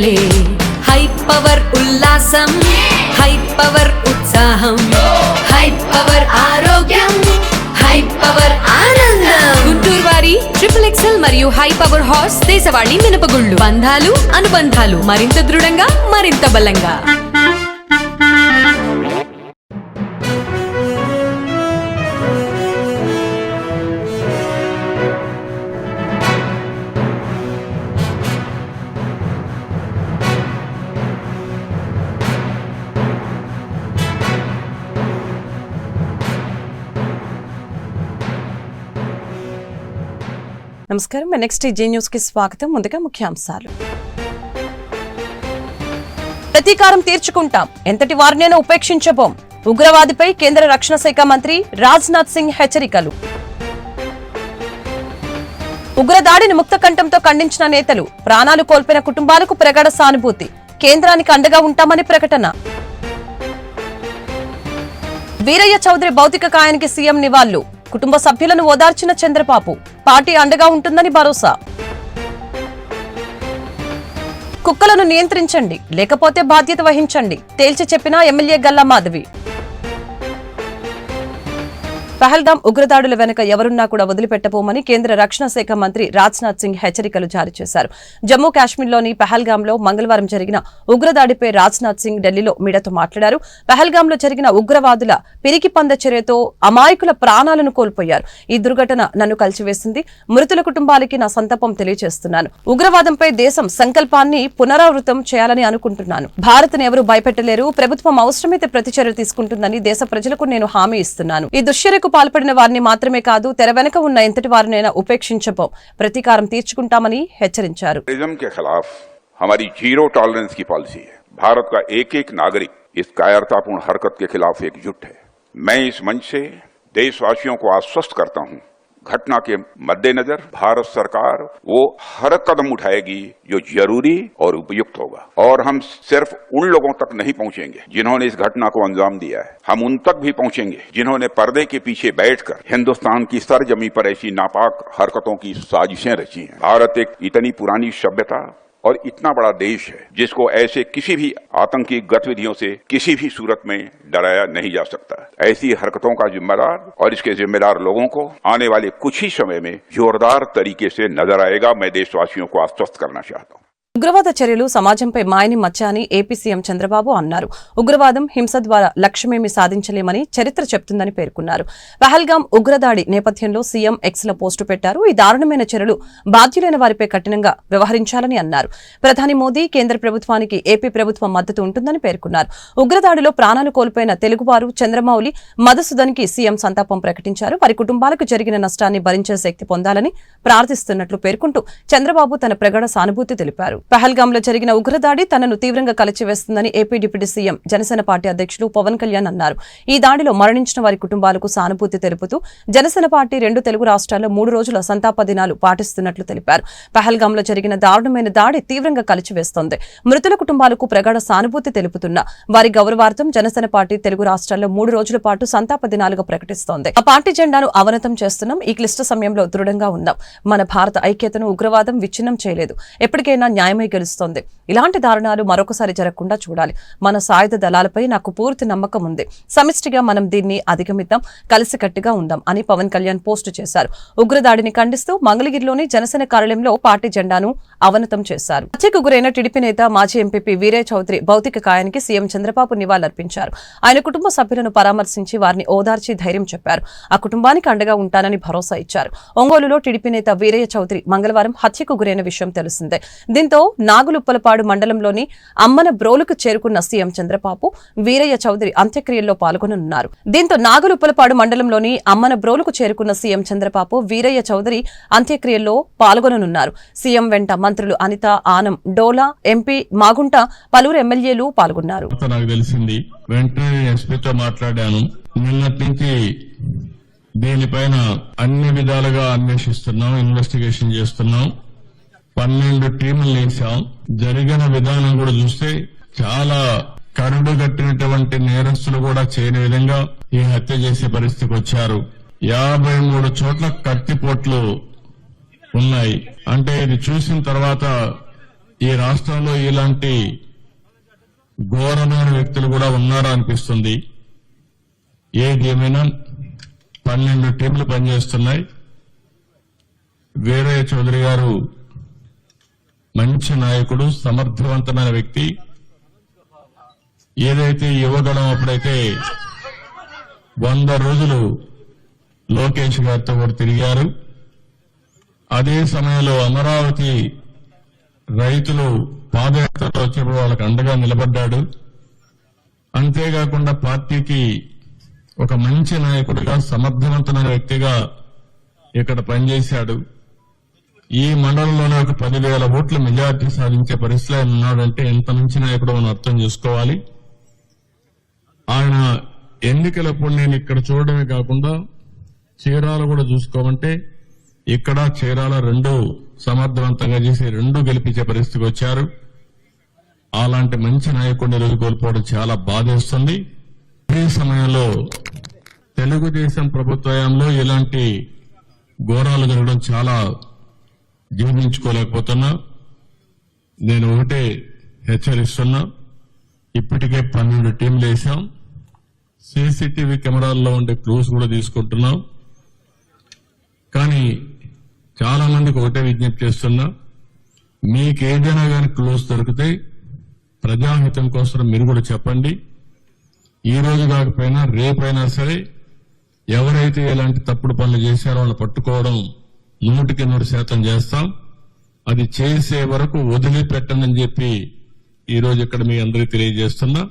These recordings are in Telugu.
పండగలే హై పవర్ ఉల్లాసం హై పవర్ ఉత్సాహం హై పవర్ ఆరోగ్యం హై పవర్ ఆనందం గుంటూరు వారి XXL మరియు హై పవర్ హార్స్ దేశవాళీ మినపగుళ్ళు బంధాలు అనుబంధాలు మరింత దృఢంగా మరింత బలంగా నమస్కారం. నెక్స్ట్ జే న్యూస్ కి స్వాగతం. ముందుగా ముఖ్యాంశాలు. ప్రతీకారం తీర్చుకుంటాం, ఎంతటి వారినైనా ఉపేక్షించబోం. ఉగ్రవాదిపై కేంద్ర రక్షణ శాఖ మంత్రి రాజ్నాథ్ సింగ్ హెచ్చరికలు. ఉగ్రదాడిని ముక్తకంఠంతో ఖండించిన నేతలు, ప్రాణాలు కోల్పోయిన కుటుంబాలకు ప్రగాఢ సానుభూతి, కేంద్రానికి అండగా ఉంటామని ప్రకటన. వీరయ్య చౌదరి భౌతిక కాయానికి సీఎం నివాళులు, కుటుంబ సభ్యులను ఓదార్చిన చంద్రబాబు, పార్టీ అండగా ఉంటుందని భరోసా. కుక్కలను నియంత్రించండి, లేకపోతే బాధ్యత వహించండి, తేల్చి చెప్పిన ఎమ్మెల్యే గల్లా మాధవి. పహల్గాం ఉగ్రదాడుల వెనుక ఎవరున్నా కూడా వదిలిపెట్టబోమని కేంద్ర రక్షణ శాఖ మంత్రి రాజ్నాథ్ సింగ్ హెచ్చరికలు జారీ చేశారు. జమ్మూ కాశ్మీర్లోని పహల్గాంలో మంగళవారం జరిగిన ఉగ్రదాడిపై రాజ్నాథ్ సింగ్ ఢిల్లీలో మీడియాతో మాట్లాడారు. పహల్గాంలో జరిగిన ఉగ్రవాదుల పిరికి పంద చర్యతో అమాయకుల ప్రాణాలను కోల్పోయారు. ఈ దుర్ఘటన నన్ను కలిచివేసింది. మృతుల కుటుంబాలకి నా సంతాపం తెలియజేస్తున్నాను. ఉగ్రవాదంపై దేశం సంకల్పాన్ని పునరావృతం చేయాలని అనుకుంటున్నాను. భారత్ను ఎవరూ భయపెట్టలేరు. ప్రభుత్వం అవసరమైతే ప్రతి చర్య తీసుకుంటుందని దేశ ప్రజలకు నేను హామీ ఇస్తున్నాను. ఈ దుశ్చర్యకు పాల్పడిన వారిని మాత్రమే కాదు, తెర వెనుక ఉన్న ఎంతటి వారినైనా ఉపేక్షించబోం, ప్రతీకారం తీర్చుకుంటామని హెచ్చరించారు. हमारी जीरो टॉलरेंस की पॉलिसी है. भारत का एक एक नागरिक इस कायरतापूर्ण हरकत के खिलाफ एकजुट है. मैं इस मंच से देशवासियों को आश्वस्त करता हूं, घटना के मद्देनजर भारत सरकार वो हर कदम उठाएगी जो जरूरी और उपयुक्त होगा. और हम सिर्फ उन लोगों तक नहीं पहुंचेंगे जिन्होंने इस घटना को अंजाम दिया है, हम उन तक भी पहुंचेंगे जिन्होंने पर्दे के पीछे बैठकर हिंदुस्तान की सरजमी पर ऐसी नापाक हरकतों की साजिशें रची हैं. भारत एक इतनी पुरानी सभ्यता और इतना बड़ा देश है जिसको ऐसे किसी भी आतंकी गतिविधियों से किसी भी सूरत में डराया नहीं जा सकता. ऐसी हरकतों का जिम्मेदार और इसके जिम्मेदार लोगों को आने वाले कुछ ही समय में जोरदार तरीके से नजर आएगा. मैं देशवासियों को आश्वस्त करना चाहता हूं. ఉగ్రవాద చర్యలు సమాజంపై మాయని మచ్చ అని ఏపీ సీఎం చంద్రబాబు అన్నారు. ఉగ్రవాదం, హింస ద్వారా లక్ష్యమేమి సాధించలేమని చరిత్ర చెప్తుందని పేర్కొన్నారు. పహల్గాం ఉగ్రదాడి నేపథ్యంలో సీఎం ఎక్స్లో పోస్టు పెట్టారు. ఈ దారుణమైన చర్యలు బాధ్యులైన వారిపై కఠినంగా వ్యవహరించాలని అన్నారు. ప్రధాని మోదీ, కేంద్ర ప్రభుత్వానికి ఏపీ ప్రభుత్వం మద్దతు ఉంటుందని పేర్కొన్నారు. ఉగ్రదాడిలో ప్రాణాలు కోల్పోయిన తెలుగువారు చంద్రమౌళి, మధుసూదన్ కి సీఎం సంతాపం ప్రకటించారు. వారి కుటుంబాలకు జరిగిన నష్టాన్ని భరించే శక్తి పొందాలని ప్రార్థిస్తున్నట్లు పేర్కొంటూ చంద్రబాబు తన ప్రగాఢ సానుభూతి తెలిపారు. పహల్గాంలో జరిగిన ఉగ్రదాడి తనను తీవ్రంగా కలిచివేస్తుందని AP deputy CM Janasena party అధ్యక్షులు పవన్ కళ్యాణ్ అన్నారు. ఈ దాడిలో మరణించిన వారి కుటుంబాలకు సానుభూతి తెలుపుతూ జనసేన పార్టీ 2 తెలుగు రాష్ట్రాల్లో 3 రోజుల సంతాప దినాలు పాటిస్తున్నట్లు తెలిపారు. పహల్గాంలో జరిగిన దారుణమైన దాడి తీవ్రంగా కలిచివేస్తోంది. మృతుల కుటుంబాలకు ప్రగాఢ సానుభూతి తెలుపుతున్న వారి గౌరవార్థం జనసేన పార్టీ తెలుగు రాష్ట్రాల్లో 3 రోజుల పాటు సంతాప దినాలుగా ప్రకటిస్తోంది. ఆ పార్టీ జెండాను అవనతం చేస్తున్నాం. ఈ క్లిష్ట సమయంలో దృఢంగా ఉందాం. మన భారత ఐక్యతను ఉగ్రవాదం విచ్ఛిన్నం చేయలేదు. ఎప్పటికైనా న్యాయమే గెలుస్తోంది. ఇలాంటి దారుణాలు మరొకసారి జరగకుండా చూడాలి. మన సాయుధ దళాలపై నాకు పూర్తి నమ్మకం ఉంది. సమిష్టిగా మనం దీన్ని అధిగమిద్దాం, కలిసికట్టుగా ఉందాం అని పవన్ కళ్యాణ్ పోస్టు చేశారు. ఉగ్రదాడిని ఖండిస్తూ మంగళగిరిలోని జనసేన కార్యాలయంలో పార్టీ జెండాను అవనతం చేశారు. హత్యకు గురైన టీడీపీ నేత మాజీ ఎంపీ వీరయ్య చౌదరి భౌతిక కాయానికి సీఎం చంద్రబాబు నివాళులర్పించారు. ఆయన కుటుంబ సభ్యులను పరామర్శించి వారిని ఓదార్చి ధైర్యం చెప్పారు. ఆ కుటుంబానికి అండగా ఉంటానని భరోసా ఇచ్చారు. ఒంగోలులో టీడీపీ నేత వీరయ్య చౌదరి మంగళవారం హత్యకు గురైన విషయం తెలిసిందే. దీంతో నాగులుప్పలపాడు మండలంలోని అమ్మన బ్రోలుకు చేరుకున్న సీఎం చంద్రబాబు వీరయ్య చౌదరి అంత్యక్రియల్లో పాల్గొననున్నారు. దీంతో నాగులుప్పలపాడు మండలంలోని అమ్మన బ్రోలుకు చేరుకున్న సీఎం చంద్రబాబు వీరయ్య చౌదరి అంత్యక్రియల్లో పాల్గొననున్నారు. సీఎం వెంట మంత్రులు అనిత, ఆనం, డోలా, ఎంపీ మాగుంట, పలువురు ఎమ్మెల్యేలు పాల్గొన్నారు. నాకు తెలిసింది, వెంటనే ఎస్పీతో మాట్లాడాను. నిన్నటి నుంచి దీనిపైన అన్ని విధాలుగా అన్వేషిస్తున్నాం, ఇన్వెస్టిగేషన్ చేస్తున్నాం. 12 టీములు వేసాం. జరిగిన విధానం కూడా చూస్తే చాలా కరుడు కట్టినటువంటి నేరస్తులు కూడా చేయని విధంగా ఈ హత్య చేసే పరిస్థితికి వచ్చారు. 53 చోట్ల కత్తిపోట్లు ఉన్నాయి. అంటే ఇది చూసిన తర్వాత ఈ రాష్ట్రంలో ఇలాంటి ఘోరమైన వ్యక్తులు కూడా ఉన్నారా అనిపిస్తుంది. ఏది ఏమైనా 12 టీంలు పనిచేస్తున్నాయి. వీరయ్య చౌదరి గారు మంచి నాయకుడు, సమర్థవంతమైన వ్యక్తి. ఏదైతే యువగణం అప్పుడైతే 100 రోజులు లోకేష్ గారితో కూడా తిరిగారు. అదే సమయంలో అమరావతి రైతులు పాదయాత్రలో వచ్చినప్పుడు వాళ్ళకి అండగా నిలబడ్డాడు. అంతేకాకుండా పార్టీకి ఒక మంచి నాయకుడిగా, సమర్థవంతమైన వ్యక్తిగా ఇక్కడ పనిచేశాడు. ఈ మండలంలోనే ఒక 10,000 ఓట్ల మెజార్టీ సాధించే పరిస్థితిలో ఆయన ఉన్నాడంటే ఎంత మంచి నాయకుడు మనం అర్థం చేసుకోవాలి. ఆయన ఎన్నికలప్పుడు నేను ఇక్కడ చూడడమే కాకుండా చీరాల కూడా చూసుకోమంటే ఇక్కడ చీరాల 2 సమర్థవంతంగా చేసి 2 గెలిపించే పరిస్థితికి వచ్చారు. అలాంటి మంచి నాయకుడిని రోజు కోల్పోవడం చాలా బాధేస్తుంది. ఈ సమయంలో తెలుగుదేశం ప్రభుత్వంలో ఇలాంటి ఘోరాలు జరగడం చాలా జీర్ణించుకోలేకపోతున్నా. నేను ఒకటే హెచ్చరిస్తున్నా, ఇప్పటికే 12 టీంలు వేశాం. సీసీటీవీ కెమెరాల్లో ఉండే క్లూస్ కూడా తీసుకుంటున్నాం. కానీ చాలా మందికి ఒకటే విజ్ఞప్తి చేస్తున్నా, మీకేదైనా కానీ క్లూస్ దొరికితే ప్రజాహితం కోసం మీరు కూడా చెప్పండి. ఈ రోజు కాకపోయినా రేపైనా సరే ఎవరైతే ఇలాంటి తప్పుడు పనులు చేశారో వాళ్ళని పట్టుకోవడం 100% చేస్తాం. అది చేసే వరకు వదిలిపెట్టనని చెప్పి ఈ రోజు ఇక్కడ మీ అందరికీ తెలియజేస్తున్నా.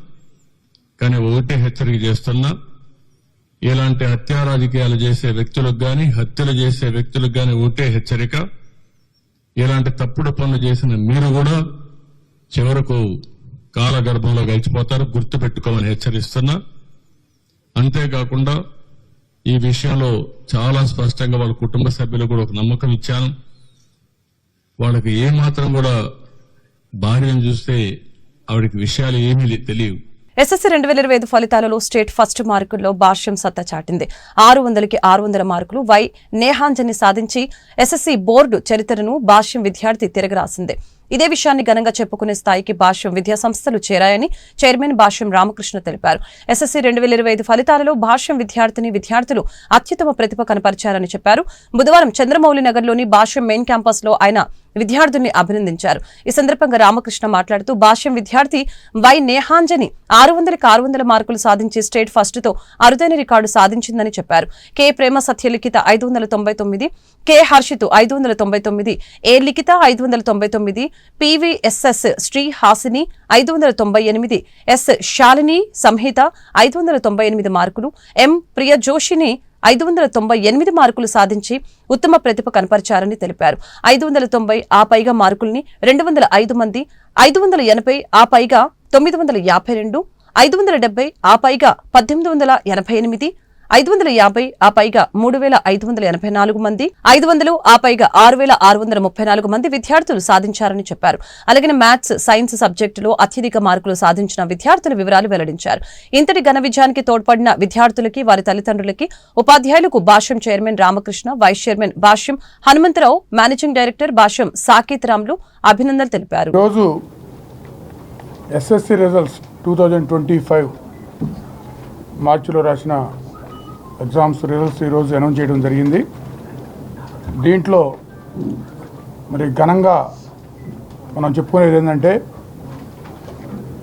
కానీ ఒకటే హెచ్చరిక చేస్తున్నా, ఇలాంటి హత్యా రాజకీయాలు చేసే వ్యక్తులకు గాని, హత్యలు చేసే వ్యక్తులకు గాని ఒకటే హెచ్చరిక, ఇలాంటి తప్పుడు పనులు చేసిన మీరు కూడా చివరకు కాలగర్భంలో గడిచిపోతారు, గుర్తుపెట్టుకోమని హెచ్చరిస్తున్నా. అంతేకాకుండా ఈ విషయంలో చాలా స్పష్టంగా వాళ్ళ కుటుంబ సభ్యులు కూడా ఒక నమ్మకం ఇచ్చాను. వాళ్ళకి ఏమాత్రం కూడా భార్యను చూస్తే ఆవిడకి విషయాలు ఏమీ తెలియవు. ఎస్ఎస్సీ 2025 ఫలితాలలో స్టేట్ ఫస్ట్ మార్కుల్లో భాష్యం సత్తా చాటింది. 600కి 600 మార్కులు వై నేహాంజని సాధించి ఎస్ఎస్సీ బోర్డు చరిత్రను భాష్యం విద్యార్థి తిరగరాసింది. ఇదే విషయాన్ని ఘనంగా చెప్పుకునే స్థాయికి భాష్యం విద్యా సంస్థలు చేరాయని చైర్మన్ భాష్యం రామకృష్ణ తెలిపారు. ఎస్ఎస్సీ 2025 ఫలితాలలో భాష్యం విద్యార్థులు అత్యుత్తమ ప్రతిభ కనపరిచారని చెప్పారు. బుధవారం చంద్రమౌళి నగర్లోని భాష్యం మెయిన్ క్యాంపస్ లో ఆయన విద్యార్థుల్ని అభినందించారు. ఈ సందర్భంగా రామకృష్ణ మాట్లాడుతూ భాష్యం విద్యార్థి వై నేహాంజని 600కి 600 మార్కులు సాధించి స్టేట్ ఫస్ట్ తో అరుదైన రికార్డు సాధించిందని చెప్పారు. కె ప్రేమ సత్యలిఖిత 599, కె హర్షిత్ 599, ఏ లిఖిత 599, పివిఎస్ఎస్ శ్రీ హాసిని 598, ఎస్ శాలిని సంహిత 598 మార్కులు, ఎం ప్రియజోషిని 598 మార్కులు సాధించి ఉత్తమ ప్రతిభ కనపరిచారని తెలిపారు. 590 ఆ పైగా మార్కుల్ని 205 మంది, 580 ఆ పైగా 952, 570 ఆ పైగా 1888, 550 ఆ పైగా 3584 మంది, 500 ఆ పైగా 6634 మంది విద్యార్థులు సాధించారని చెప్పారు. అలాగే మ్యాథ్స్, సైన్స్ సబ్జెక్టులో అత్యధిక మార్కులు సాధించిన విద్యార్థుల వివరాలు వెల్లడించారు. ఇంతటి ఘన విజయానికి తోడ్పడిన విద్యార్థులకి, వారి తల్లిదండ్రులకి, ఉపాధ్యాయులకు భాష్యం చైర్మన్ రామకృష్ణ, వైస్ చైర్మన్ భాష్యం హనుమంతరావు, మేనేజింగ్ డైరెక్టర్ భాష్యం సాకేత్ రాములు అభినందనలు తెలిపారు. రోజు ఎస్ఎస్సి రిజల్ట్స్ 2025 మార్చిలో రాసిన ఎగ్జామ్స్ రిజల్ట్స్ ఈరోజు అనౌన్స్ చేయడం జరిగింది. దీంట్లో మరి ఘనంగా మనం చెప్పుకునేది ఏంటంటే,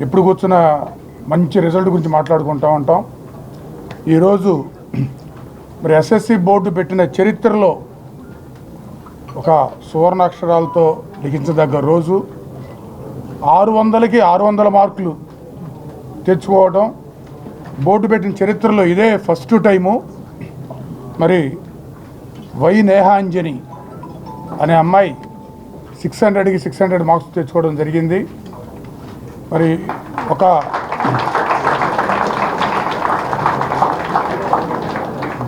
ఎప్పుడు కూర్చున్న మంచి రిజల్ట్ గురించి మాట్లాడుకుంటూ ఉంటాం. ఈరోజు మరి ఎస్ఎస్సి బోర్డు పెట్టిన చరిత్రలో ఒక సువర్ణాక్షరాలతో లిఖించదగ్గ రోజు. 600కి 600 మార్కులు తెచ్చుకోవడం బోర్డు పెట్టిన చరిత్రలో ఇదే ఫస్ట్ టైము. మరి వై నేహాంజని అనే అమ్మాయి 600కి 600 మార్క్స్ తెచ్చుకోవడం జరిగింది. మరి ఒక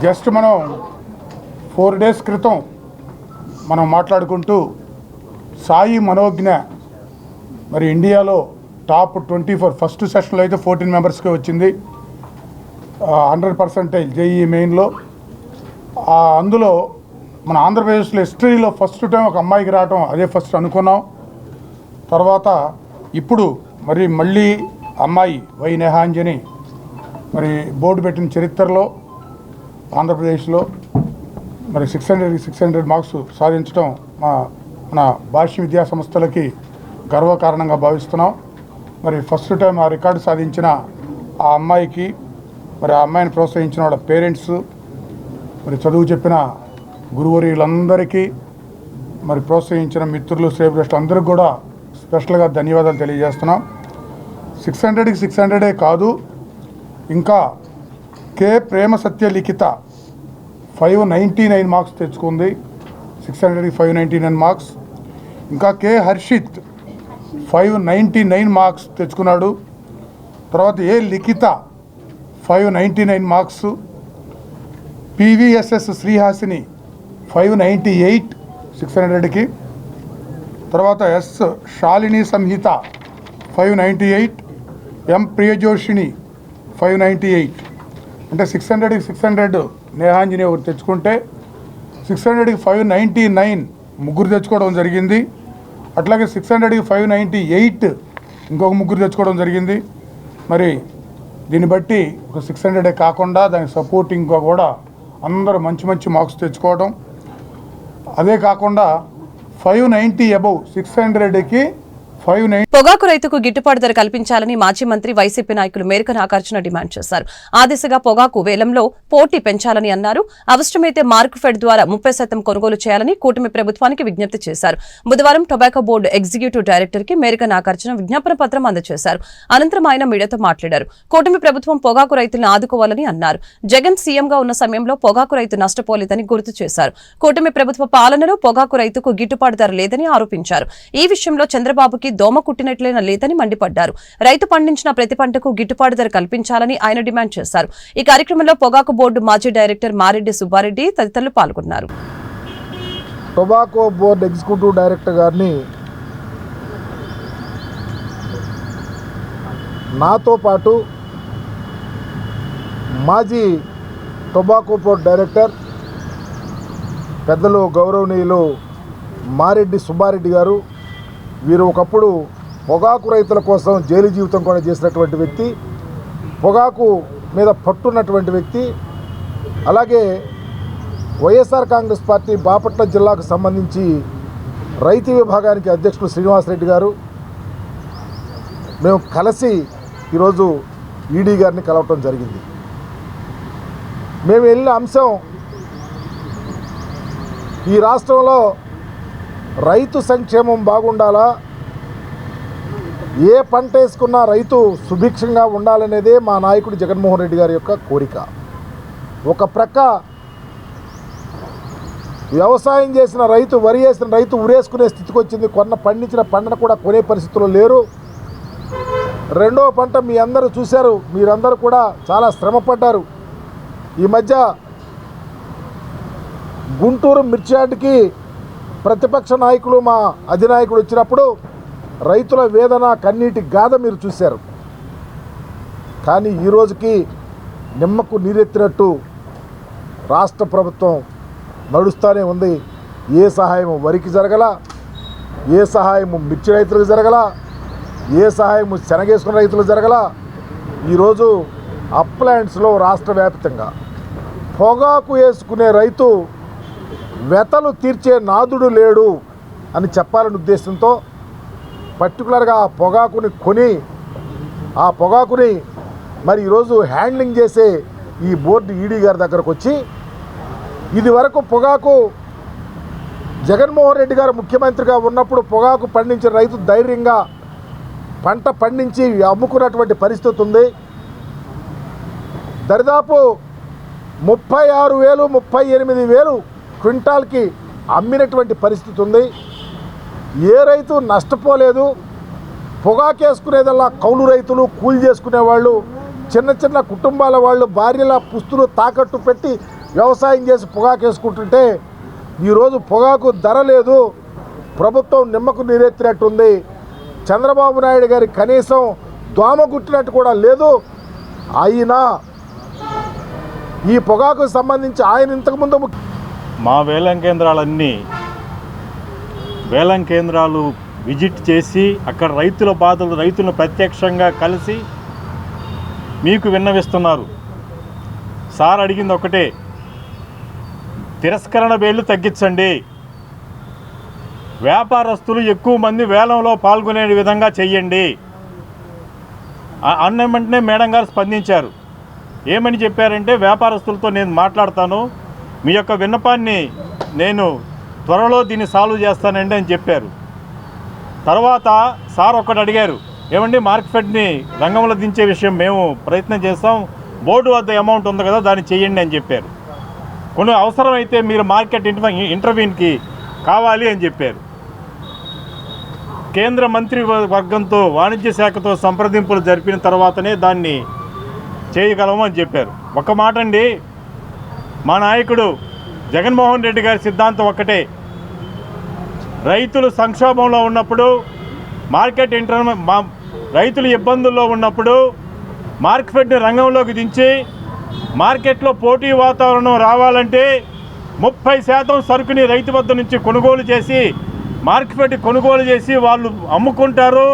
జస్ట్ మనం 4 డేస్ క్రితం మనం మాట్లాడుకుంటూ సాయి మనోజ్ఞ మరి ఇండియాలో టాప్ 24 ఫస్ట్ సెషన్లో అయితే 14 మెంబర్స్కే వచ్చింది. 100% జేఈఈ మెయిన్లో. అందులో మన ఆంధ్రప్రదేశ్లో హిస్టరీలో ఫస్ట్ టైం ఒక అమ్మాయికి రావటం అదే ఫస్ట్ అనుకున్నాం. తర్వాత ఇప్పుడు మళ్ళీ అమ్మాయి వై నేహాంజని మరి బోర్డు పెట్టిన చరిత్రలో ఆంధ్రప్రదేశ్లో మరి 600 మార్క్స్ సాధించడం మన భాష్య విద్యా సంస్థలకి గర్వకారణంగా భావిస్తున్నాం. మరి ఫస్ట్ టైం ఆ రికార్డు సాధించిన ఆ అమ్మాయికి మరి ఆ అమ్మాయిని ప్రోత్సహించిన వాళ్ళ పేరెంట్స్, మరి చదువు చెప్పిన గురువర్యులందరికీ, మరి ప్రోత్సహించిన మిత్రులు, శ్రేయభిలాషులు అందరికీ కూడా స్పెషల్గా ధన్యవాదాలు తెలియజేస్తున్నాం. 600కి 600 కాదు, ఇంకా కే ప్రేమ సత్య లిఖిత 599 మార్క్స్ తెచ్చుకుంది. 600కి 599 మార్క్స్. ఇంకా కే హర్షిత్ 599 మార్క్స్ తెచ్చుకున్నాడు. తర్వాత ఏ లిఖిత 599 మార్క్స్. పివిఎస్ఎస్ శ్రీహాసిని 598 600కి. తర్వాత ఎస్ శాలిని సంహిత 598, ఎం ప్రియజోషిని 598. అంటే 600కి 600 నేహాంజని ఒకరు తెచ్చుకుంటే 600కి 599 ముగ్గురు తెచ్చుకోవడం జరిగింది. అట్లాగే 600కి 598 ఇంకొక ముగ్గురు తెచ్చుకోవడం జరిగింది. మరి దీన్ని బట్టి ఒక 600 కాకుండా దానికి సపోర్టింగ్గా కూడా అందరూ మంచి మంచి మార్క్స్ తెచ్చుకోవడం. అదే కాకుండా 590 అబౌవ్ 600కి 590. పొగాకు రైతుకు గిట్టుబాటు ధర కల్పించాలని మాజీ మంత్రి వైసీపీ నాయకులు మేరకు నాగార్జున డిమాండ్ చేశారు. ఆ దిశగా పొగాకు వేలంలో పోటీ పెంచాలని అన్నారు. అవసరమైతే మార్క్ఫెడ్ ద్వారా 30% కొనుగోలు చేయాలని కూటమి ప్రభుత్వానికి విజ్ఞప్తి చేశారు. బుధవారం టొబాకో బోర్డు ఎగ్జిక్యూటివ్ డైరెక్టర్ కి మేరకు నాగార్జున విజ్ఞాపన పత్రం అందజేశారు. అనంతరం ఆయన మీడియాతో మాట్లాడారు. కూటమి ప్రభుత్వం పొగాకు రైతులను ఆదుకోవాలని అన్నారు. జగన్ సీఎంగా ఉన్న సమయంలో పొగాకు రైతు నష్టపోలేదని గుర్తు చేశారు. కూటమి ప్రభుత్వ పాలనలో పొగాకు రైతుకు గిట్టుబాటు ధర లేదని ఆరోపించారు. ఈ విషయంలో చంద్రబాబుకి దోమ కుట్టినట్లయినా లేదని మండిపడ్డారు. రైతు పండించిన ప్రతి పంటకు గిట్టుబాటు ధర కల్పించాలని ఆయన డిమాండ్ చేశారు. ఈ కార్యక్రమంలో పొగాకు బోర్డు మాజీ డైరెక్టర్ మారెడ్డి సుబ్బారెడ్డి తదితరులు పాల్గొన్నారు. టొబాకో బోర్డు ఎగ్జిక్యూటివ్ డైరెక్టర్ గారిని నాతో పాటు మాజీ టొబాకో బోర్డు డైరెక్టర్ పెద్దలు గౌరవనీయులు మారెడ్డి సుబ్బారెడ్డి గారు, వీరు ఒకప్పుడు పొగాకు రైతుల కోసం జైలు జీవితం కూడా చేసినటువంటి వ్యక్తి, పొగాకు మీద పట్టున్నటువంటి వ్యక్తి. అలాగే వైఎస్ఆర్ కాంగ్రెస్ పార్టీ బాపట్ల జిల్లాకు సంబంధించి రైతు విభాగానికి అధ్యక్షుడు శ్రీనివాసరెడ్డి గారు, మేము కలిసి ఈరోజు ఈడీ గారిని కలవటం జరిగింది. మేము వెళ్ళిన అంశం, ఈ రాష్ట్రంలో రైతు సంక్షేమం బాగుండాలా, ఏ పంట వేసుకున్నా రైతు సుభిక్షంగా ఉండాలనేదే మా నాయకుడు జగన్మోహన్ రెడ్డి గారి యొక్క కోరిక. ఒక ప్రక్క వ్యవసాయం చేసిన రైతు, వరి వేసిన రైతు ఉరేసుకునే స్థితికి వచ్చింది. పండించిన పంటను కూడా కొనే పరిస్థితుల్లో లేరు. రెండో పంట మీ అందరూ చూశారు, మీరందరూ కూడా చాలా శ్రమపడ్డారు. ఈ మధ్య గుంటూరు మిర్చియార్డ్కి ప్రతిపక్ష నాయకులు, మా అధినాయకుడు వచ్చినప్పుడు రైతుల వేదన, కన్నీటి గాథ మీరు చూశారు. కానీ ఈరోజుకి నిమ్మకు నీరెత్తినట్టు రాష్ట్ర ప్రభుత్వం నడుస్తూనే ఉంది. ఏ సహాయం వరికి జరగల, ఏ సహాయం మిర్చి రైతులకు జరగల, ఏ సహాయం శనగేసుకున్న రైతులకు జరగల. ఈరోజు అప్లాంట్స్లో రాష్ట్ర వ్యాప్తంగా పొగాకు వేసుకునే రైతు వెతలు తీర్చే నాదుడు లేడు అని చెప్పాలనే ఉద్దేశంతో పర్టికులర్గా ఆ పొగాకుని కొని, ఆ పొగాకుని మరి ఈరోజు హ్యాండ్లింగ్ చేసే ఈ బోర్డు ఈడీ గారి దగ్గరకు వచ్చి, ఇది వరకు పొగాకు జగన్మోహన్ రెడ్డి గారు ముఖ్యమంత్రిగా ఉన్నప్పుడు పొగాకు పండించిన రైతు ధైర్యంగా పంట పండించి అమ్ముకున్నటువంటి పరిస్థితి ఉంది. దరిదాపు 36,000 38,000 క్వింటాల్కి అమ్మినటువంటి పరిస్థితి ఉంది. ఏ రైతు నష్టపోలేదు. పొగాకేసుకునేదల్లా కౌలు రైతులు, కూలి చేసుకునేవాళ్ళు, చిన్న చిన్న కుటుంబాల వాళ్ళు భార్యల పుస్తులు తాకట్టు పెట్టి వ్యవసాయం చేసి పొగాకేసుకుంటుంటే ఈరోజు పొగాకు ధర లేదు. ప్రభుత్వం నిమ్మకు నీరెత్తినట్టుంది. చంద్రబాబు నాయుడు గారి కనీసం దోమ గుట్టినట్టు కూడా లేదు. అయినా ఈ పొగాకు సంబంధించి ఆయన ఇంతకుముందు మా వేలం కేంద్రాలన్నీ వేలం కేంద్రాలు విజిట్ చేసి అక్కడ రైతుల బాధలు రైతులను ప్రత్యక్షంగా కలిసి మీకు విన్నవిస్తున్నారు. సార్ అడిగింది ఒకటే, తిరస్కరణ బేళ్లు తగ్గించండి, వ్యాపారస్తులు ఎక్కువ మంది వేలంలో పాల్గొనే విధంగా చెయ్యండి అన్న వెంటనే మేడం గారు స్పందించారు. ఏమని చెప్పారంటే, వ్యాపారస్తులతో నేను మాట్లాడతాను, మీ యొక్క విన్నపాన్ని నేను త్వరలో దీన్ని సాల్వ్ చేస్తానండి అని చెప్పారు. తర్వాత సార్ ఒకటి అడిగారు, ఏమండి మార్కెట్ని రంగంలో దించే విషయం మేము ప్రయత్నం చేస్తాం, బోర్డు వద్ద అమౌంట్ ఉంది కదా దాన్ని చేయండి అని చెప్పారు. కొన్ని అవసరమైతే మీరు మార్కెట్ ఇంటర్వ్యూకి కావాలి అని చెప్పారు. కేంద్ర మంత్రి వర్గంతో వాణిజ్య శాఖతో సంప్రదింపులు జరిపిన తర్వాతనే దాన్ని చేయగలము అని చెప్పారు. ఒక మాట అండి, మా నాయకుడు జగన్మోహన్ రెడ్డి గారి సిద్ధాంతం ఒక్కటే, రైతులు సంక్షోభంలో ఉన్నప్పుడు రైతులు ఇబ్బందుల్లో ఉన్నప్పుడు మార్కెట్ని రంగంలోకి దించి మార్కెట్లో పోటీ వాతావరణం రావాలంటే 30% సరుకుని రైతు వద్ద నుంచి కొనుగోలు చేసి మార్కెట్ కొనుగోలు చేసి వాళ్ళు అమ్ముకుంటారు.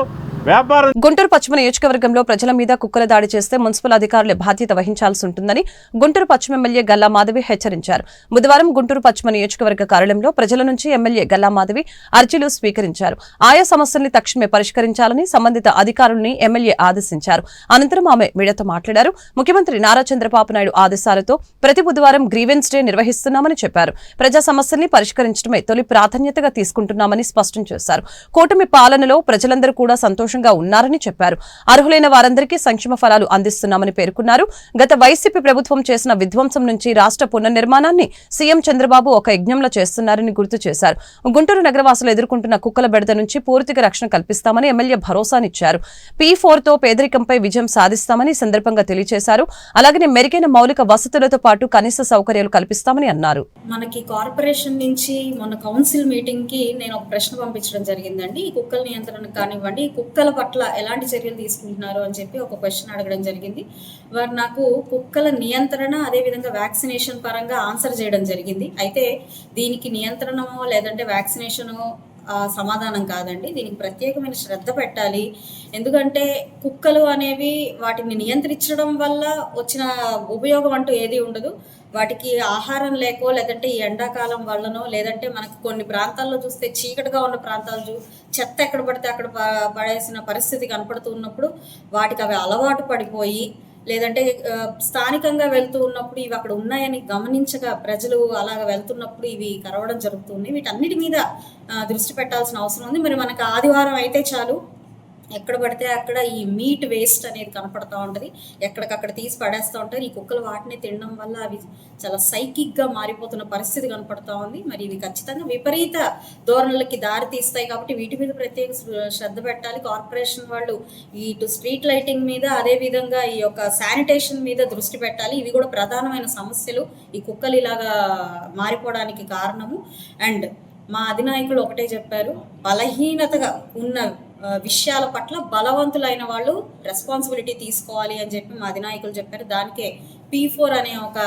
వ్యాపారం. గుంటూరు పశ్చిమ నియోజకవర్గంలో ప్రజల మీద కుక్కల దాడి చేస్తే మున్సిపల్ అధికారులే బాధ్యత వహించాల్సి ఉంటుందని గుంటూరు పశ్చిమ ఎమ్మెల్యే గల్లా మాధవి హెచ్చరించారు. బుధవారం గుంటూరు పశ్చిమ నియోజకవర్గ కార్యాలయంలో ప్రజల నుంచి ఎమ్మెల్యే గల్లా మాధవి అర్జీలు స్వీకరించారు. ఆయా సమస్యల్ని తక్షణమే పరిష్కరించాలని సంబంధిత అధికారుల్ని ఎమ్మెల్యే ఆదేశించారు. అనంతరం ఆమె మీడియాతో మాట్లాడారు. ముఖ్యమంత్రి నారా చంద్రబాబు నాయుడు ఆదేశాలతో ప్రతి బుధవారం గ్రీవెన్స్ డే నిర్వహిస్తున్నామని చెప్పారు. ప్రజా సమస్యల్ని పరిష్కరించడమే తొలి ప్రాధాన్యతగా తీసుకుంటున్నామని స్పష్టం చేశారు. కూటమి పాలనలో ప్రజలందరూ కూడా సంతోషంగా ఉన్నారని చెప్పారు. అర్హులైన వారందరికీ సంక్షేమ ఫలాలు అందిస్తున్నామని పేర్కొన్నారు. గత వైసీపీ ప్రభుత్వం చేసిన విధ్వంసం నుంచి రాష్ట్ర పునర్నిర్మాణాన్ని సీఎం చంద్రబాబు ఒక యజ్ఞంలో చేస్తున్నారని గుర్తు చేశారు. గుంటూరు నగరవాసులు ఎదుర్కొంటున్న కుక్కల బెడద నుంచి పూర్తిగా రక్షణ కల్పిస్తామని ఎమ్మెల్యే భరోసానిచ్చారు. P4తో పేదరికంపై విజయం సాధిస్తామని సందర్భంగా తెలియజేశారు. అలాగనే మెరుగైన మౌలిక వసతులతో పాటు కనీస సౌకర్యాలు కల్పిస్తామని అన్నారు. మనకి కార్పొరేషన్ నుంచి మొన్న కౌన్సిల్ మీటింగ్ కి నేను ఒక ప్రశ్న పంపించడం జరిగిందండి. ఈ కుక్కల నియంత్రణ కానివ్వండి, కుక్కల పట్ల ఎలాంటి చర్యలు తీసుకుంటున్నారు అని చెప్పి ఒక క్వశ్చన్ అడగడం జరిగింది. వారు నాకు కుక్కల నియంత్రణ అదేవిధంగా వ్యాక్సినేషన్ పరంగా ఆన్సర్ చేయడం జరిగింది. అయితే దీనికి నియంత్రణమో లేదంటే వ్యాక్సినేషనో సమాధానం కాదండి. దీనికి ప్రత్యేకమైన శ్రద్ధ పెట్టాలి. ఎందుకంటే కుక్కలు అనేవి వాటిని నియంత్రించడం వల్ల వచ్చిన ఉపయోగం అంటూ ఏది ఉండదు. వాటికి ఆహారం లేకో లేదంటే ఈ ఎండాకాలం వల్లనో లేదంటే మనకు కొన్ని ప్రాంతాల్లో చూస్తే చీకటిగా ఉన్న ప్రాంతాలు చెత్త ఎక్కడ పడితే అక్కడ పడేసిన పరిస్థితి కనపడుతున్నప్పుడు వాటికి అవి అలవాటు పడిపోయి లేదంటే స్థానికంగా వెళ్తూ ఉన్నప్పుడు ఇవి అక్కడ ఉన్నాయని గమనించగా ప్రజలు అలాగ వెళ్తున్నప్పుడు ఇవి కరవడం జరుగుతుంది. వీటన్నిటి మీద దృష్టి పెట్టాల్సిన అవసరం ఉంది. మరి మనకు ఆదివారం అయితే చాలు, ఎక్కడ పడితే అక్కడ ఈ మీట్ వేస్ట్ అనేది కనపడుతూ ఉంటుంది. ఎక్కడికక్కడ తీసి పడేస్తూ ఉంటారు. ఈ కుక్కలు వాటిని తినడం వల్ల అవి చాలా సైకిక్గా మారిపోతున్న పరిస్థితి కనపడుతూ ఉంది. మరి ఇవి ఖచ్చితంగా విపరీత ధోరణులకి దారి తీస్తాయి. కాబట్టి వీటి మీద ప్రత్యేక శ్రద్ధ పెట్టాలి. కార్పొరేషన్ వాళ్ళు ఇటు స్ట్రీట్ లైటింగ్ మీద అదేవిధంగా ఈ యొక్క శానిటేషన్ మీద దృష్టి పెట్టాలి. ఇవి కూడా ప్రధానమైన సమస్యలు ఈ కుక్కలు ఇలాగా మారిపోవడానికి కారణము. అండ్ మా అధినాయకులు ఒకటే చెప్పారు, బలహీనతగా ఉన్న విషయాల పట్ల బలవంతులైన వాళ్ళు రెస్పాన్సిబిలిటీ తీసుకోవాలి అని చెప్పి మా అధినాయకులు చెప్పారు. దానికే P4 అనే ఒక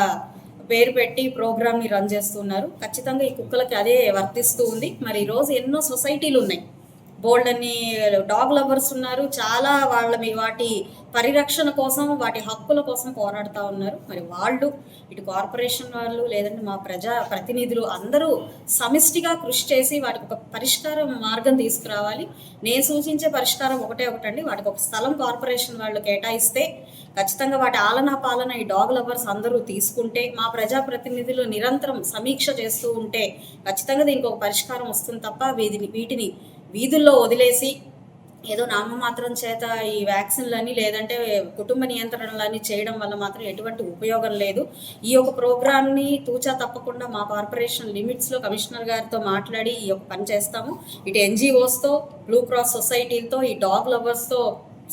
పేరు పెట్టి ప్రోగ్రామ్ని రన్ చేస్తున్నారు. ఖచ్చితంగా ఈ కుక్కలకి అదే వర్తిస్తూ ఉంది. మరి ఈరోజు ఎన్నో సొసైటీలు ఉన్నాయి, బోల్డ్ అని డాగ్ లవర్స్ ఉన్నారు, చాలా వాటి పరిరక్షణ కోసం వాటి హక్కుల కోసం పోరాడుతూ ఉన్నారు. మరి వాళ్ళు ఇటు కార్పొరేషన్ వాళ్ళు లేదంటే మా ప్రజా ప్రతినిధులు అందరూ సమిష్టిగా కృషి చేసి వాటికి ఒక పరిష్కారం మార్గం తీసుకురావాలి. నేను సూచించే పరిష్కారం ఒకటండి, వాటికి ఒక స్థలం కార్పొరేషన్ వాళ్ళు కేటాయిస్తే ఖచ్చితంగా వాటి ఆలనా పాలన ఈ డాగ్ లవర్స్ అందరూ తీసుకుంటే, మా ప్రజాప్రతినిధులు నిరంతరం సమీక్ష చేస్తూ ఉంటే ఖచ్చితంగా దీనికి ఒక పరిష్కారం వస్తుంది తప్ప వీటిని వీధుల్లో వదిలేసి ఏదో నామమాత్రం చేత ఈ వ్యాక్సిన్లని లేదంటే కుటుంబ నియంత్రణలని చేయడం వల్ల మాత్రం ఎటువంటి ఉపయోగం లేదు. ఈ యొక్క ప్రోగ్రామ్ని తూచా తప్పకుండా మా కార్పొరేషన్ లిమిట్స్లో కమిషనర్ గారితో మాట్లాడి ఈ యొక్క పని చేస్తాము. ఇటు NGOస్తో, బ్లూ క్రాస్ సొసైటీలతో, ఈ డాగ్ లవర్స్తో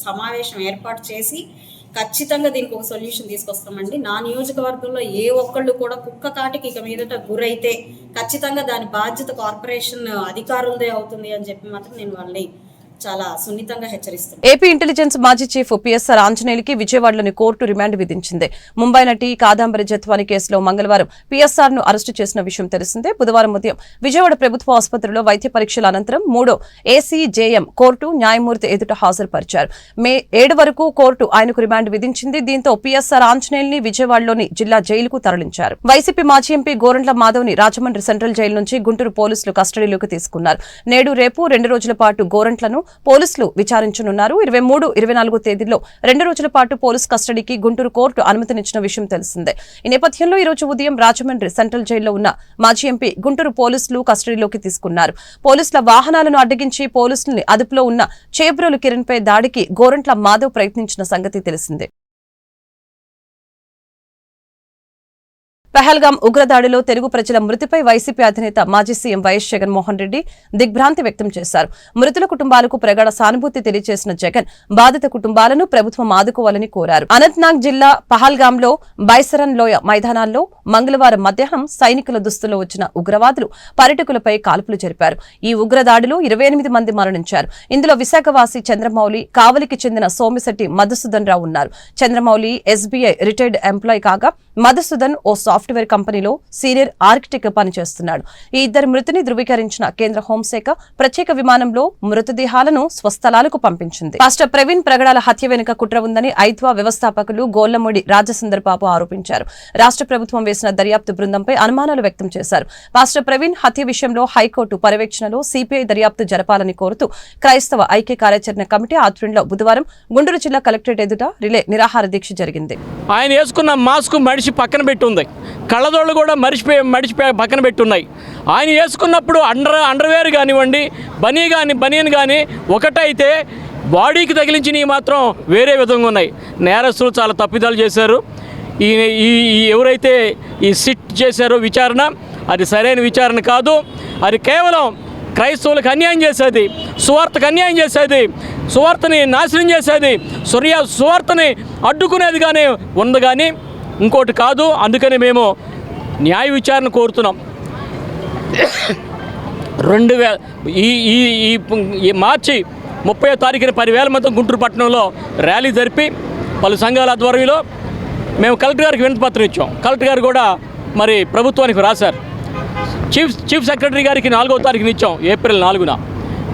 సమావేశం ఏర్పాటు చేసి ఖచ్చితంగా దీనికి ఒక సొల్యూషన్ తీసుకొస్తామండి. నా నియోజకవర్గంలో ఏ ఒక్కళ్ళు కూడా కుక్క కాటికి ఇక మీదట గురైతే ఖచ్చితంగా దాని బాధ్యత కార్పొరేషన్ అధికారులదే అవుతుంది అని చెప్పి మాత్రం నేను వాళ్ళని చాలా సున్నితంగా హెచ్చరిస్తున్నాం. ఏపీ ఇంటెలిజెన్స్ మాజీ చీఫ్ పిఎస్ఆర్ ఆంజనేయులకి విజయవాడలోని కోర్టు రిమాండ్ విధించింది. ముంబై నటి కాదంబరి జత్వాని కేసులో మంగళవారం పిఎస్ఆర్ ను అరెస్టు చేసిన విషయం తెలిసిందే. బుధవారం ఉదయం విజయవాడ ప్రభుత్వ ఆసుపత్రిలో వైద్య పరీక్షల అనంతరం 3వ ఏసీజేఎం కోర్టు న్యాయమూర్తి ఎదుట హాజరుపరిచారు. మే 7 వరకు కోర్టు ఆయనకు రిమాండ్ విధించింది. దీంతో పిఎస్ఆర్ ఆంజనేయుల్ని విజయవాడలోని జిల్లా జైలుకు తరలించారు. వైసీపీ మాజీ ఎంపీ గోరంట్ల మాధవ్ని రాజమండ్రి సెంట్రల్ జైలు నుంచి గుంటూరు పోలీసులు కస్టడీలోకి తీసుకున్నారు. నేడు రేపు 2 రోజుల పాటు గోరంట్లను పోలీసులు విచారించనున్నారు. 23, 24 తేదీల్లో 2 రోజుల పాటు పోలీసు కస్టడీకి గుంటూరు కోర్టు అనుమతినిచ్చిన విషయం తెలిసిందే. ఈ నేపథ్యంలో ఈ రోజు ఉదయం రాజమండ్రి సెంట్రల్ జైల్లో ఉన్న మాజీ ఎంపీ గుంటూరు పోలీసులు కస్టడీలోకి తీసుకున్నారు. పోలీసుల వాహనాలను అడ్డగించి పోలీసుల్ని అదుపులో ఉన్న చేబ్రోలు కిరణ్ పై దాడికి గోరంట్ల మాధవ్ ప్రయత్నించిన సంగతి తెలిసిందే. పహల్గాం ఉగ్రదాడిలో తెలుగు ప్రజల మృతిపై వైసీపీ అధినేత మాజీ సీఎం వైఎస్ జగన్మోహన్ రెడ్డి దిగ్భ్రాంతి వ్యక్తం చేశారు. మృతుల కుటుంబాలకు ప్రగాఢ సానుభూతి తెలియజేసిన జగన్ బాధిత కుటుంబాలను ప్రభుత్వం ఆదుకోవాలని కోరారు. అనంతనాగ్ జిల్లా పహల్గాంలో బైసరన్ లోయ మైదానాల్లో మంగళవారం మధ్యాహ్నం సైనికుల దుస్తుల్లో వచ్చిన ఉగ్రవాదులు పర్యాటకులపై కాల్పులు జరిపారు. ఈ ఉగ్రదాడిలో 28 మంది మరణించారు. ఇందులో విశాఖవాసి చంద్రమౌళి, కావలికి చెందిన సోమిశెట్టి మధుసూదన్ రావు ఉన్నారు. చంద్రమౌళి ఎస్బీఐ రిటైర్డ్ ఎంప్లాయీ కాగా మధుసూదన్ ఓ సాఫ్ట్వేర్ కంపెనీలో సీనియర్ ఆర్కిటెక్ట్ పనిచేస్తున్నాడు. ఈ ఇద్దరు మృతిని ధృవీకరించిన కేంద్ర హోంశాఖ ప్రత్యేక విమానంలో మృతదేహాలను స్వస్థలాలకు పంపించింది. పాస్టర్ ప్రవీణ్ ప్రగడాల హత్య వెనుక కుట్ర ఉందని ఐద్వా వ్యవస్థాపకులు గోళ్లమూడి రాజసుందర్ బాబు ఆరోపించారు. రాష్ట్ర ప్రభుత్వం వేసిన దర్యాప్తు బృందంపై అనుమానాలు వ్యక్తం చేశారు. పాస్టర్ ప్రవీణ్ హత్య విషయంలో హైకోర్టు పర్యవేక్షణలో సిపిఐ దర్యాప్తు జరపాలని కోరుతూ క్రైస్తవ ఐక్య కార్యాచరణ కమిటీ ఆధ్వర్యంలో బుధవారం గుంటూరు జిల్లా కలెక్టరేట్ ఎదుట రిలే నిరాహార దీక్ష జరిగింది. ఆయన వేసుకున్న మాస్క్ మడిచి పక్కన పెట్టి ఉంది, కళ్ళదోళ్ళు కూడా మడిచిపోయి పక్కన పెట్టున్నాయి. ఆయన వేసుకున్నప్పుడు అండర్వేర్ కానివ్వండి, బనియన్ కానీ ఒకటైతే బాడీకి తగిలించినవి మాత్రం వేరే విధంగా ఉన్నాయి. నేరస్తులు చాలా తప్పిదాలు చేశారు. ఎవరైతే ఈ సిట్ చేశారో విచారణ, అది సరైన విచారణ కాదు. అది కేవలం క్రైస్తవులకు అన్యాయం చేసేది, సువార్తకు అన్యాయం చేసేది, సువార్తని నాశనం చేసేది, సువార్తని అడ్డుకునేది కానీ ఉంది కానీ ఇంకోటి కాదు. అందుకని మేము న్యాయ విచారణ కోరుతున్నాం. 2000 మార్చి 30వ తారీఖున 10,000 మంది గుంటూరు పట్టణంలో ర్యాలీ జరిపి పలు సంఘాల ఆధ్వర్యంలో మేము కలెక్టర్ గారికి వినతిపత్రం ఇచ్చాం. కలెక్టర్ గారు కూడా మరి ప్రభుత్వానికి రాశారు. చీఫ్ సెక్రటరీ గారికి 4వ తారీఖున ఇచ్చాం, ఏప్రిల్ 4న.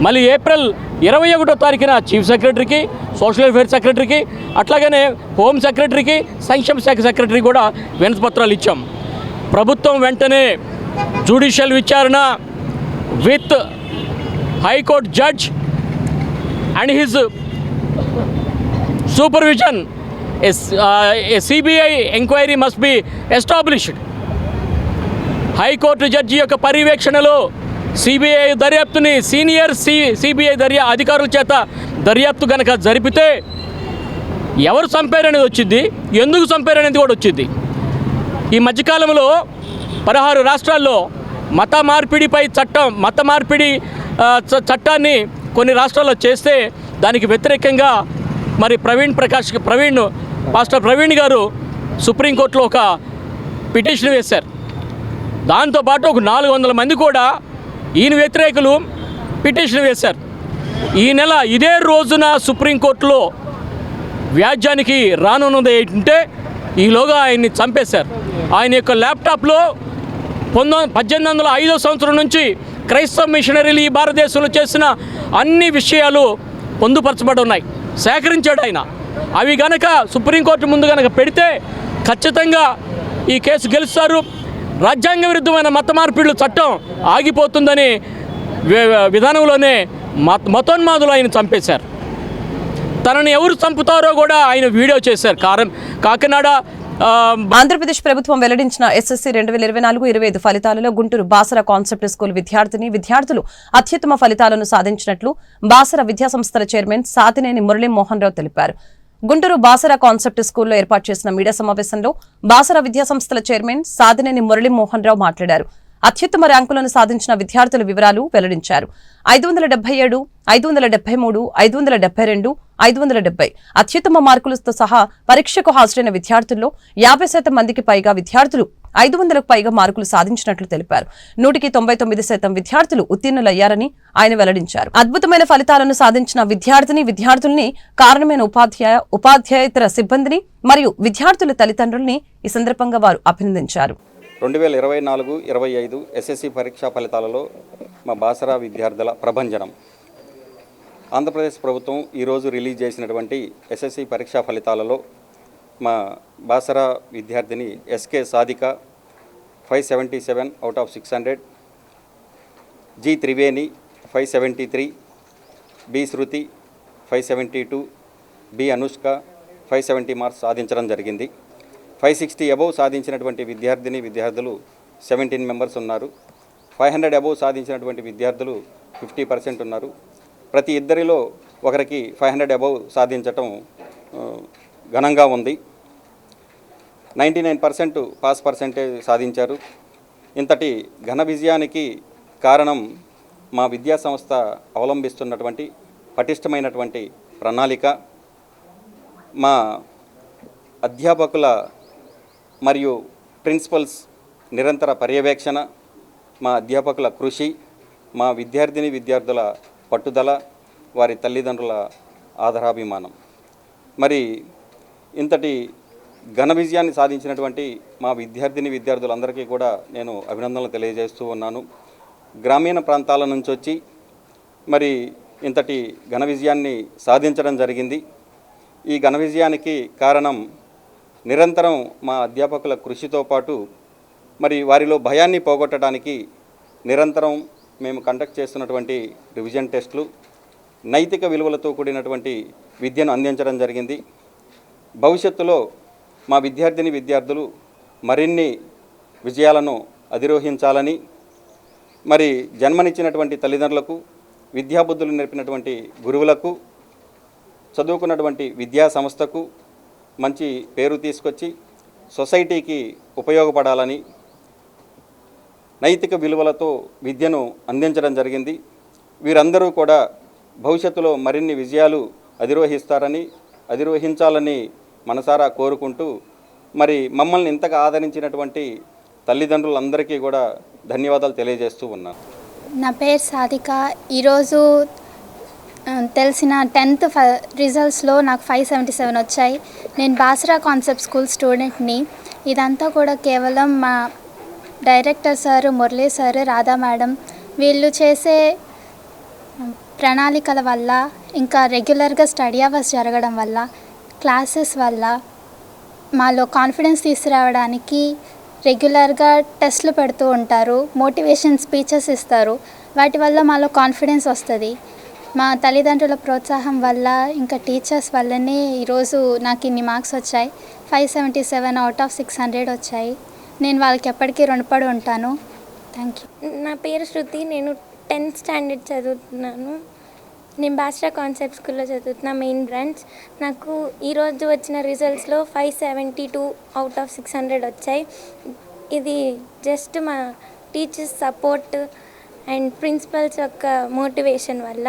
మళ్ళీ ఏప్రిల్ 21వ తారీఖున చీఫ్ సెక్రటరీకి, సోషల్ వెల్ఫేర్ సెక్రటరీకి, అట్లాగనే హోమ్ సెక్రటరీకి, సంక్షేమ శాఖ సెక్రటరీ కూడా వినతిపత్రాలు ఇచ్చాం. ప్రభుత్వం వెంటనే జ్యుడిషియల్ విచారణ with high court judge and his supervision a CBI enquiry must be established. High court judge యొక్క పర్యవేక్షణలో సిబిఐ దర్యాప్తుని సీనియర్ సిబిఐ అధికారుల చేత దర్యాప్తు కనుక జరిపితే ఎవరు చంపారనేది వచ్చింది, ఎందుకు చంపారనేది కూడా వచ్చింది. ఈ మధ్యకాలంలో 16 రాష్ట్రాల్లో మత మార్పిడి చట్టాన్ని కొన్ని రాష్ట్రాల్లో చేస్తే దానికి వ్యతిరేకంగా మరి పాస్టర్ ప్రవీణ్ గారు సుప్రీంకోర్టులో ఒక పిటిషన్ వేశారు. దాంతోపాటు ఒక 400 మంది కూడా ఈయన వ్యతిరేకులు పిటిషన్ వేశారు. ఈ నెల ఇదే రోజున సుప్రీంకోర్టులో వ్యాజ్యానికి రానున్నది ఏంటంటే ఈలోగా ఆయన్ని చంపేశారు. ఆయన యొక్క ల్యాప్టాప్లో 1805 సంవత్సరం నుంచి క్రైస్తవ మిషనరీలు ఈ భారతదేశంలో చేసిన అన్ని విషయాలు పొందుపరచబడి ఉన్నాయి, సేకరించాడు ఆయన. అవి గనక సుప్రీంకోర్టు ముందు గనక పెడితే ఖచ్చితంగా ఈ కేసు గెలుస్తారు. రాజ్యాంగ విరుద్ధమైన మత మార్పిడుల చట్టం ఆగిపోతుందని విధానంలోనే మతోన్మాదులు ఆయన చంపేశారు. తనని ఎవరు చంపుతారో కూడా ఆయన వీడియో చేశారు. కాకినాడ ఆంధ్రప్రదేశ్ ప్రభుత్వం వెల్లడించిన ఎస్ఎస్సీ 2024-25 ఫలితాలలో గుంటూరు బాసర కాన్సెప్ట్ స్కూల్ విద్యార్థులు అత్యుత్తమ ఫలితాలను సాధించినట్లు బాసర విద్యాసంస్థల చైర్మన్ సాతినేని మురళీమోహన్ రావు తెలిపారు. గుంటూరు బాసర కాన్సెప్ట్ స్కూల్లో ఏర్పాటు చేసిన మీడియా సమావేశంలో బాసర విద్యాసంస్థల చైర్మన్ సాతినేని మురళీమోహన్ రావు మాట్లాడారు. అత్యుత్తమ ర్యాంకులను సాధించిన విద్యార్థుల వివరాలు వెల్లడించారు. 577, 573, 572, 570 అత్యుత్తమ మార్కులతో సహా పరీక్షకు హాజరైన విద్యార్థుల్లో 50% మందికి పైగా విద్యార్థులు 500కు పైగా మార్కులు సాధించినట్లు తెలిపారు. 199% విద్యార్థులు ఉత్తీర్ణులయ్యారని ఆయన వెల్లడించారు. అద్భుతమైన ఫలితాలను సాధించిన విద్యార్థుల్ని, కారణమైన ఉపాధ్యాయేతర సిబ్బందిని మరియు విద్యార్థుల తల్లిదండ్రుల్ని ఈ సందర్భంగా వారు అభినందించారు. 2024-25 ఎస్ఎస్సి పరీక్షా ఫలితాలలో మా బాసరా విద్యార్థుల ప్రభంజనం. ఆంధ్రప్రదేశ్ ప్రభుత్వం ఈరోజు రిలీజ్ చేసినటువంటి ఎస్ఎస్సి పరీక్షా ఫలితాలలో మా బాసరా విద్యార్థిని SK Sadika 577 out of 600, G Triveni 573, B Shruti 572, B Anushka 570 marks సాధించడం జరిగింది. 560 అబోవ్ సాధించినటువంటి విద్యార్థులు 17 మెంబర్స్ ఉన్నారు. 500 అబోవ్ సాధించినటువంటి విద్యార్థులు 50% ఉన్నారు. ప్రతి ఇద్దరిలో ఒకరికి 500 అబోవ్ సాధించటం ఘనంగా ఉంది. 99% పాస్ పర్సెంటేజ్ సాధించారు. ఇంతటి ఘన విజయానికి కారణం మా విద్యా సంస్థ అవలంబిస్తున్నటువంటి పటిష్టమైనటువంటి ప్రణాళిక, మా అధ్యాపకుల మరియు ప్రిన్సిపల్స్ నిరంతర పర్యవేక్షణ, మా అధ్యాపకుల కృషి, మా విద్యార్థుల పట్టుదల, వారి తల్లిదండ్రుల ఆదరాభిమానం. మరి ఇంతటి ఘన విజయాన్ని సాధించినటువంటి మా విద్యార్థులందరికీ కూడా నేను అభినందనలు తెలియజేస్తూ ఉన్నాను. గ్రామీణ ప్రాంతాల నుంచి వచ్చి మరి ఇంతటి ఘన విజయాన్ని సాధించడం జరిగింది. ఈ ఘన విజయానికి కారణం నిరంతరం మా అధ్యాపకుల కృషితో పాటు మరి వారిలో భయాన్ని పోగొట్టడానికి నిరంతరం మేము కండక్ట్ చేస్తున్నటువంటి రివిజన్ టెస్టులు, నైతిక విలువలతో కూడినటువంటి విద్యను అందించడం జరిగింది. భవిష్యత్తులో మా విద్యార్థులు మరిన్ని విజయాలను అధిరోహించాలని, మరి జన్మనిచ్చినటువంటి తల్లిదండ్రులకు, విద్యాబుద్ధులు నేర్పినటువంటి గురువులకు, చదువుకున్నటువంటి విద్యా సంస్థకు మంచి పేరు తీసుకొచ్చి సొసైటీకి ఉపయోగపడాలని నైతిక విలువలతో విద్యను అందించడం జరిగింది. వీరందరూ కూడా భవిష్యత్తులో మరిన్ని విజయాలు అధిరోహించాలని మనసారా కోరుకుంటూ మరి మమ్మల్ని ఇంతగా ఆదరించినటువంటి తల్లిదండ్రులందరికీ కూడా ధన్యవాదాలు తెలియజేస్తూ ఉన్నాను. నా పేరు సాదిక. ఈరోజు తెలిసిన 10th రిజల్ట్స్లో నాకు 577 వచ్చాయి. నేను బాసరా కాన్సెప్ట్ స్కూల్ స్టూడెంట్ని. ఇదంతా కూడా కేవలం మా director sir, Murali sir, Radha madam వీళ్ళు చేసే ప్రణాళికల వల్ల, ఇంకా రెగ్యులర్గా స్టడీ అవర్స్ జరగడం వల్ల, క్లాసెస్ వల్ల మాలో కాన్ఫిడెన్స్ తీసుకురావడానికి రెగ్యులర్గా టెస్ట్లు పెడుతూ ఉంటారు, మోటివేషన్ స్పీచెస్ ఇస్తారు. వాటి వల్ల మాలో కాన్ఫిడెన్స్ వస్తుంది. మా తల్లిదండ్రుల ప్రోత్సాహం వల్ల, ఇంకా టీచర్స్ వల్లనే ఈరోజు నాకు ఇన్ని మార్క్స్ వచ్చాయి. 577 అవుట్ ఆఫ్ 600 వచ్చాయి. నేను వాళ్ళకి ఎప్పటికీ రుణపడి ఉంటాను. Thank you. నా పేరు శృతి. నేను 10th స్టాండర్డ్ చదువుతున్నాను. నేను బాసరా కాన్సెప్ట్ స్కూల్లో చదువుతున్నా, మెయిన్ బ్రాంచ్. నాకు ఈరోజు వచ్చిన రిజల్ట్స్లో 572 అవుట్ ఆఫ్ 600 వచ్చాయి. ఇది జస్ట్ మా టీచర్స్ సపోర్ట్ అండ్ ప్రిన్సిపల్స్ యొక్క మోటివేషన్ వల్ల.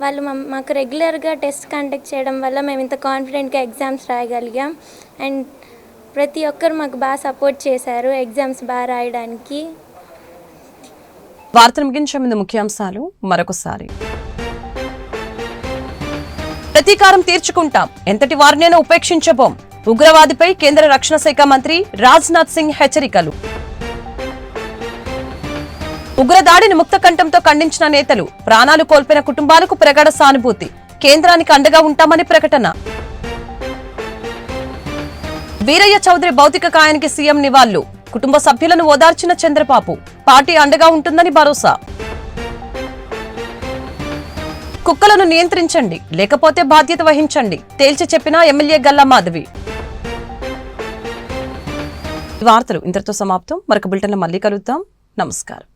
వాళ్ళు మాకు రెగ్యులర్గా టెస్ట్ కండక్ట్ చేయడం వల్ల మేము ఇంత కాన్ఫిడెంట్గా ఎగ్జామ్స్ రాయగలిగాం. అండ్ ప్రతి ఒక్కరు మాకు బాగా సపోర్ట్ చేశారు ఎగ్జామ్స్ బాగా రాయడానికి. వార్తలు ముగించే ముందు ముఖ్యాంశాలు మరొకసారి. ప్రతీకారం తీర్చుకుంటాం, ఎంతటి వారినైనా ఉపేక్షించబోం. ఉగ్రవాదిపై కేంద్ర రక్షణ శాఖ మంత్రి రాజ్నాథ్ సింగ్ హెచ్చరికలు. ఉగ్రదాడిని ముక్తకంఠంతో ఖండించిన నేతలు, ప్రాణాలు కోల్పోయిన కుటుంబాలకు ప్రగాఢ సానుభూతి, కేంద్రానికి అండగా ఉంటామని ప్రకటన. వీరయ్య చౌదరి భౌతిక కాయానికి సీఎం నివాళులు, కుటుంబ సభ్యులను ఓదార్చిన చంద్రబాబు, పార్టీ అండగా ఉంటుందని భరోసా. కుక్కలను నియంత్రించండి, లేకపోతే బాధ్యత వహించండి, తేల్చి చెప్పిన ఎమ్మెల్యే గల్లా మాధవి. వార్తలు ఇంతటితో సమాప్తం. మరొక బులెటిన్లో మళ్ళీ కలుద్దాం. నమస్కారం.